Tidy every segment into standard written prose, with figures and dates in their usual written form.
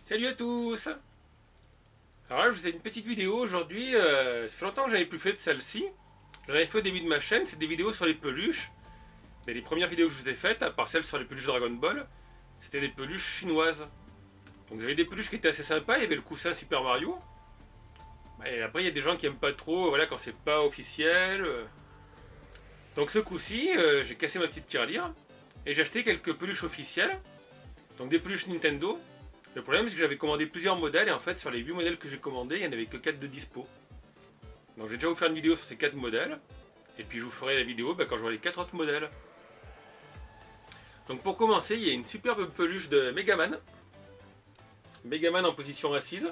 Salut à tous. Alors là je vous fais une petite vidéo aujourd'hui, ça fait longtemps que j'avais plus fait de celle-ci. J'en avais fait au début de ma chaîne, c'est des vidéos sur les peluches. Mais les premières vidéos que je vous ai faites, à part celles sur les peluches Dragon Ball, c'était des peluches chinoises. Donc j'avais des peluches qui étaient assez sympas, il y avait le coussin Super Mario. Et après il y a des gens qui aiment pas trop, voilà, quand c'est pas officiel. Donc ce coup-ci, j'ai cassé ma petite tirelire et j'ai acheté quelques peluches officielles. Donc des peluches Nintendo. Le problème, c'est que j'avais commandé plusieurs modèles et en fait, sur les 8 modèles que j'ai commandés, il n'y en avait que 4 de dispo. Donc, j'ai déjà vous faire une vidéo sur ces 4 modèles. Et puis, je vous ferai la vidéo quand j'aurai les 4 autres modèles. Donc, pour commencer, il y a une superbe peluche de Megaman. Megaman en position assise.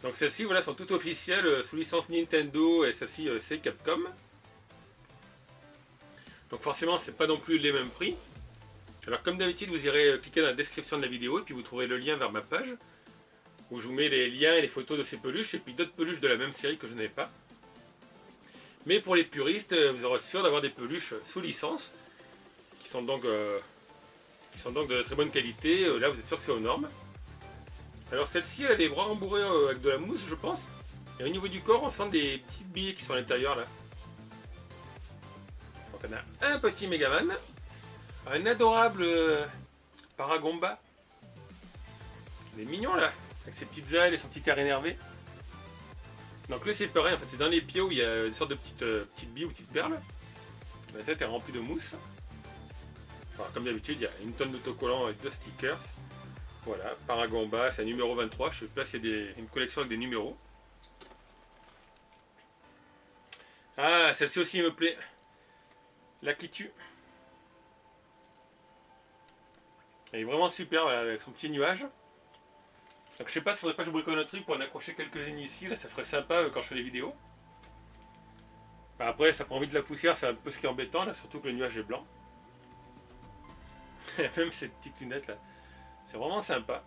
Donc, celles-ci, voilà, sont toutes officielles sous licence Nintendo et celle-ci, c'est Capcom. Donc, forcément, c'est pas non plus les mêmes prix. Alors comme d'habitude, vous irez cliquer dans la description de la vidéo et puis vous trouverez le lien vers ma page où je vous mets les liens et les photos de ces peluches et puis d'autres peluches de la même série que je n'ai pas. Mais pour les puristes, vous aurez sûr d'avoir des peluches sous licence qui sont donc de très bonne qualité. Là, vous êtes sûr que c'est aux normes. Alors celle-ci, elle a les bras rembourrés avec de la mousse, je pense. Et au niveau du corps, on sent des petites billes qui sont à l'intérieur là. Donc on a un petit Megaman. Un adorable Paragomba. Il est mignon là, avec ses petites ailes et son petit air énervé. Donc lui c'est pareil, en fait c'est dans les pieds où il y a une sorte de petite bille ou petite perle. La tête est remplie de mousse. Enfin, comme d'habitude, il y a une tonne d'autocollants avec 2 stickers. Voilà, Paragomba, c'est un numéro 23. Je sais pas s'il y a une collection avec des numéros. Ah, celle-ci aussi me plaît. La qui tue. Elle est vraiment super voilà, avec son petit nuage. Donc je sais pas s'il faudrait pas que je bricole un truc pour en accrocher quelques-unes ici, là ça ferait sympa quand je fais les vidéos. Après ça prend vite de la poussière, c'est un peu ce qui est embêtant là, surtout que le nuage est blanc. Même ces petites lunettes là, c'est vraiment sympa.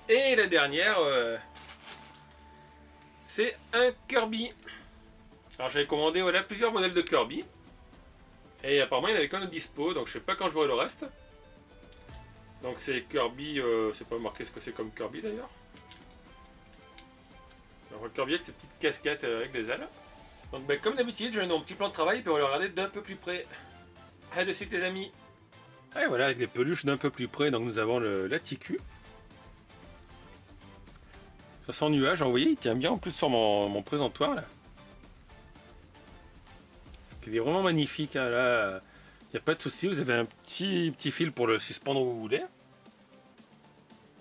Et la dernière, c'est un Kirby. Alors j'avais commandé voilà, plusieurs modèles de Kirby. Et apparemment il n'y avait qu'un de dispo, donc je sais pas quand j'aurai le reste. Donc c'est Kirby, c'est pas marqué ce que c'est comme Kirby d'ailleurs. Alors Kirby avec ses petites casquettes avec des ailes. Donc comme d'habitude, j'ai mon petit plan de travail et on va le regarder d'un peu plus près. À de suite les amis. Et voilà, avec les peluches d'un peu plus près, donc nous avons la TQ. Sur son nuage, vous voyez, il tient bien en plus sur mon présentoir là. Il est vraiment magnifique, hein, là. Il n'y a pas de souci, vous avez un petit fil pour le suspendre où vous voulez.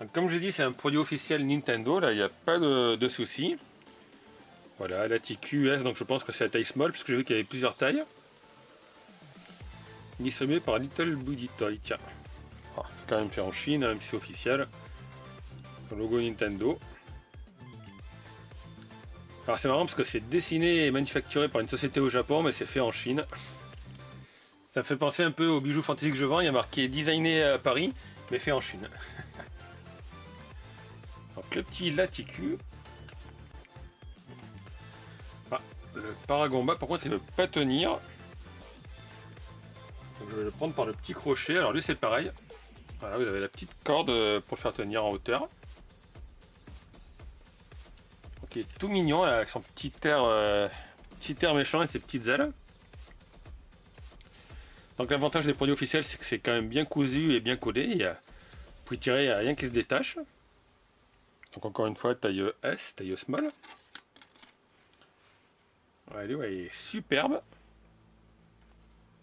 Donc, comme je dis, c'est un produit officiel Nintendo, là, il n'y a pas de souci. Voilà, la TQS, donc je pense que c'est la taille small, puisque j'ai vu qu'il y avait plusieurs tailles. Distribué par Little Buddy Toy, tiens. Ah, c'est quand même fait en Chine, même si c'est officiel. Le logo Nintendo. Alors c'est marrant parce que c'est dessiné et manufacturé par une société au Japon, mais c'est fait en Chine. Ça me fait penser un peu aux bijoux fantasy que je vends, il y a marqué designé à Paris, mais fait en Chine. Donc le petit Laticu. Ah, le Paragomba, par contre il ne veut pas tenir. Donc je vais le prendre par le petit crochet, alors lui c'est pareil. Voilà, vous avez la petite corde pour le faire tenir en hauteur. Donc il est tout mignon là, avec son petit air méchant et ses petites ailes. Donc l'avantage des produits officiels, c'est que c'est quand même bien cousu et bien collé. Vous pouvez tirer, il n'y a rien qui se détache. Donc encore une fois, taille S, taille small. Allez, ouais, il est superbe.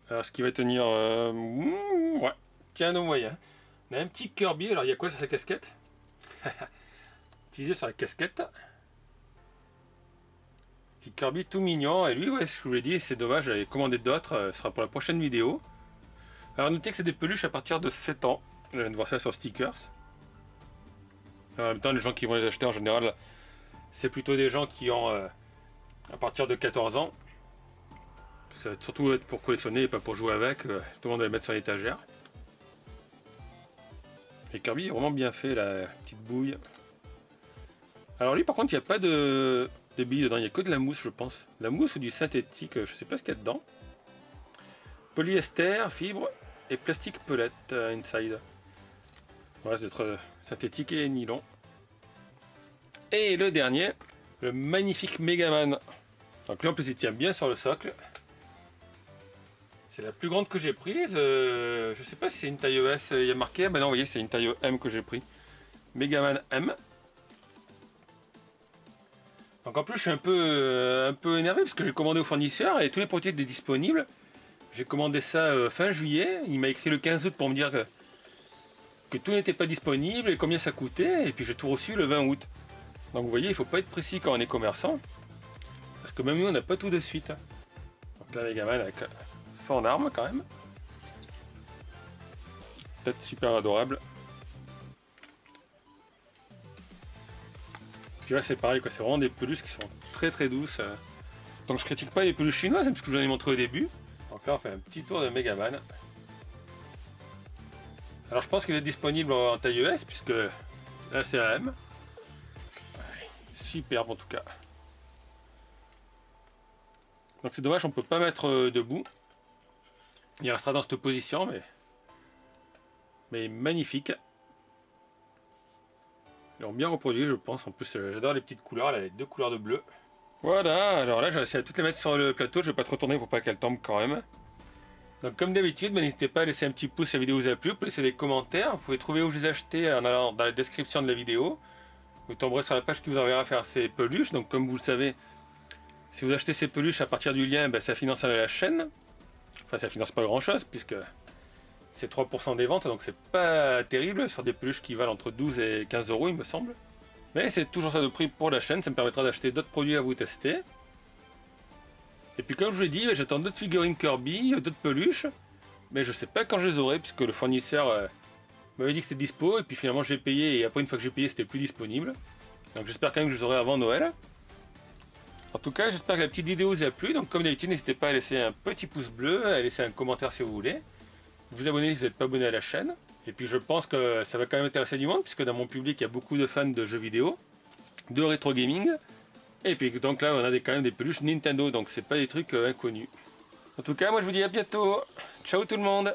Alors ce qui va tenir... ouais, tiens au moyen. On a un petit Kirby, alors il y a quoi sur sa casquette? Utilisé sur la casquette. Petit Kirby tout mignon, et lui, ouais, je vous l'ai dit, c'est dommage, j'avais commandé d'autres, ce sera pour la prochaine vidéo. Alors notez que c'est des peluches à partir de 7 ans. Je viens de voir ça sur stickers. En même temps, les gens qui vont les acheter en général, c'est plutôt des gens qui ont à partir de 14 ans. Ça va surtout être pour collectionner et pas pour jouer avec. Tout le monde va les mettre sur l'étagère. Et Kirby est vraiment bien fait, la petite bouille. Alors lui par contre, il n'y a pas de billes dedans, il n'y a que de la mousse je pense. La mousse ou du synthétique, je sais pas ce qu'il y a dedans. Polyester, fibre et plastique pellet inside. On reste d'être synthétique et nylon. Et le dernier, le magnifique Megaman. Donc là en plus il tient bien sur le socle. C'est la plus grande que j'ai prise. Je sais pas si c'est une taille ES, il y a marqué. Ben non, vous voyez, c'est une taille M que j'ai pris. Megaman M. Donc en plus je suis un peu énervé parce que j'ai commandé au fournisseur et tous les produits étaient disponibles. J'ai commandé ça fin juillet. Il m'a écrit le 15 août pour me dire que tout n'était pas disponible et combien ça coûtait. Et puis j'ai tout reçu le 20 août. Donc vous voyez, il faut pas être précis quand on est commerçant. Parce que même nous, on n'a pas tout de suite. Donc là, Megaman avec son arme quand même. Peut-être super adorable. Puis là, c'est pareil, quoi. C'est vraiment des peluches qui sont très très douces. Donc je critique pas les peluches chinoises, parce que je vous en ai montré au début. Donc là, on fait un petit tour de Megaman. Alors je pense qu'il est disponible en taille ES, puisque là c'est un M. Superbe en tout cas. Donc c'est dommage, on peut pas mettre debout. Il restera dans cette position, mais magnifique. Ils l'ont bien reproduit, je pense. En plus, j'adore les petites couleurs. Elle a les deux couleurs de bleu. Voilà, alors là, j'ai essayé de toutes les mettre sur le plateau. Je vais pas trop tourner pour pas qu'elles tombent quand même. Donc comme d'habitude, n'hésitez pas à laisser un petit pouce si la vidéo vous a plu. Vous pouvez laisser des commentaires. Vous pouvez trouver où je les ai achetés en allant dans la description de la vidéo. Vous tomberez sur la page qui vous enverra faire ces peluches. Donc comme vous le savez, si vous achetez ces peluches à partir du lien, ben, ça finance la chaîne. Enfin, ça finance pas grand chose puisque c'est 3% des ventes, donc c'est pas terrible sur des peluches qui valent entre 12 et 15 euros, il me semble. Mais c'est toujours ça de prix pour la chaîne, ça me permettra d'acheter d'autres produits à vous tester. Et puis comme je vous l'ai dit, j'attends d'autres figurines Kirby, d'autres peluches, mais je sais pas quand je les aurai puisque le fournisseur m'avait dit que c'était dispo, et puis finalement j'ai payé, et après une fois que j'ai payé c'était plus disponible. Donc j'espère quand même que je les aurai avant Noël. En tout cas, j'espère que la petite vidéo vous a plu, donc comme d'habitude, n'hésitez pas à laisser un petit pouce bleu, à laisser un commentaire si vous voulez. Vous abonner si vous n'êtes pas abonné à la chaîne. Et puis je pense que ça va quand même intéresser du monde, puisque dans mon public, il y a beaucoup de fans de jeux vidéo, de rétro gaming. Et puis donc là, on a quand même des peluches Nintendo, donc c'est pas des trucs inconnus. En tout cas, moi je vous dis à bientôt. Ciao tout le monde!